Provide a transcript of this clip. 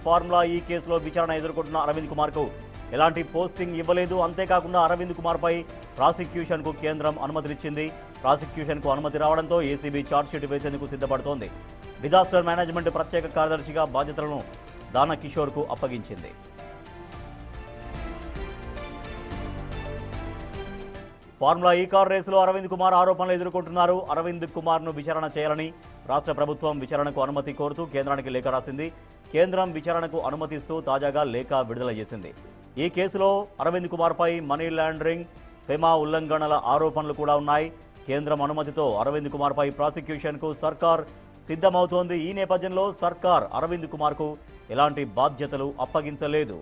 Formula ఈ కేసులో విచారణ ఎదుర్కొంటున్న అరవింద్ కుమార్కు ఎలాంటి పోస్టింగ్ ఇవ్వలేదు. అంతేకాకుండా అరవింద్ కుమార్పై ప్రాసిక్యూషన్కు కేంద్రం అనుమతినిచ్చింది. ప్రాసిక్యూషన్కు అనుమతి రావడంతో ఏసీబీ ఛార్జ్షీట్ వేసేందుకు సిద్ధపడుతోంది. డిజాస్టర్ మేనేజ్మెంట్ ప్రత్యేక కార్యదర్శిగా బాధ్యతలను దానా కిషోర్కు అప్పగించింది. ఫార్ములా ఈ కార్ రేసులో అరవింద్ కుమార్ ఆరోపణలు ఎదుర్కొంటున్నారు. అరవింద్ కుమార్ను విచారణ చేయాలని రాష్ట్ర ప్రభుత్వం విచారణకు అనుమతి కోరుతూ కేంద్రానికి లేఖ రాసింది. కేంద్రం విచారణకు అనుమతిస్తూ తాజాగా లేఖ విడుదల చేసింది. ఈ కేసులో అరవింద్ కుమార్పై మనీ లాండరింగ్, ఫెమా ఉల్లంఘనల ఆరోపణలు కూడా ఉన్నాయి. కేంద్రం అనుమతితో అరవింద్ కుమార్పై ప్రాసిక్యూషన్కు సర్కార్ సిద్ధమవుతోంది. ఈ నేపథ్యంలో సర్కార్ అరవింద్ కుమార్కు ఎలాంటి బాధ్యతలు అప్పగించలేదు.